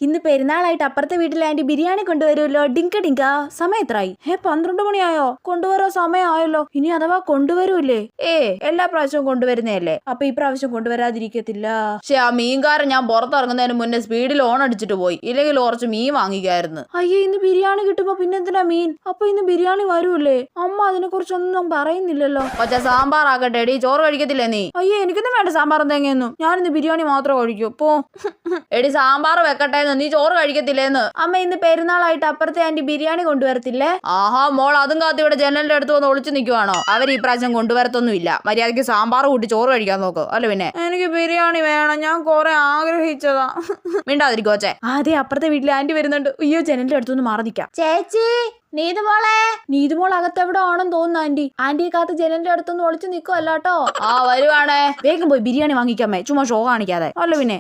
ഇന്ന് പെരുന്നാളായിട്ട് അപ്പുറത്തെ വീട്ടിലെ ആന്റി ബിരിയാണി കൊണ്ടുവരുമല്ലോ. ഡിങ്ക ഡിങ്ക. സമയം എത്രയായി? 12 മണിയായോ? കൊണ്ടുവരാൻ സമയമായല്ലോ. ഇനി അഥവാ കൊണ്ടുവരൂല്ലേ? എല്ലാ പ്രാവശ്യവും കൊണ്ടുവരുന്നതല്ലേ, അപ്പൊ ഈ പ്രാവശ്യം കൊണ്ടുവരാതിരിക്കത്തില്ല. പക്ഷെ ആ മീൻകാരൻ ഞാൻ പുറത്തിറങ്ങുന്നതിന് മുന്നേ സ്പീഡിൽ ഓൺ അടിച്ചിട്ട് പോയി, ഇല്ലെങ്കിൽ കുറച്ച് മീൻ വാങ്ങിക്കായിരുന്നു. അയ്യേ, ഇന്ന് ബിരിയാണി കിട്ടുമ്പോ പിന്നെന്തിനാ മീൻ? അപ്പൊ ഇന്ന് ബിരിയാണി വരൂല്ലേ? അമ്മ അതിനെ കുറിച്ചൊന്നും പറയുന്നില്ലല്ലോ. പക്ഷെ സാമ്പാർ ആക്കട്ടെ എടി, ചോറ് കഴിക്കത്തില്ലേ നീ? അയ്യേ, എനിക്കൊന്നും വേണ്ട സാമ്പാറും തേങ്ങയൊന്നും. ഞാനിന്ന് ബിരിയാണി മാത്രം കഴിക്കൂ. പോ എടി, സാമ്പാർ വെക്കട്ടെ, നീ ചോറ് കഴിക്കത്തില്ലേന്ന്. അമ്മ ഇന്ന് പെരുന്നാളായിട്ട് അപ്പുറത്തെ ആന്റി ബിരിയാണി കൊണ്ടുവരത്തില്ലേ? ആഹാ മോൾ, അതും കാത്തി ഇവിടെ ജനലിന്റെ അടുത്ത് വന്ന് ഒളിച്ചു നിൽക്കുവാണോ? അവർ ഈ പ്രാവശ്യം കൊണ്ടുവരത്തൊന്നുമില്ല. മര്യാദയ്ക്ക് സാമ്പാർ കൂട്ടി ചോറ് കഴിക്കാൻ നോക്ക്. അല്ല പിന്നെ എനിക്ക് ബിരിയാണി വേണം, ഞാൻ കുറെ ആഗ്രഹിച്ചതാ. മിണ്ടാതിരിക്കോച്ചേ. അതെ, അപ്പുറത്തെ വീട്ടിലെ ആന്റി വരുന്നുണ്ട്. അയ്യോ, ജനലിന്റെ അടുത്തൊന്ന് മാറി നിൽക്കാം. ചേച്ചി, നീതുമോൾ അകത്തെവിടെ ആണെന്ന് തോന്നുന്നു. ആന്റിയെ കാത്ത് ജനലിന്റെ അടുത്തൊന്നും ഒളിച്ചു നിൽക്കുവല്ലോ. ആ വരുവാണേ, വേഗം പോയി ബിരിയാണി വാങ്ങിക്കാമേ, ചുമ്മാ ഷോ കാണിക്കാതെ. അല്ല പിന്നെ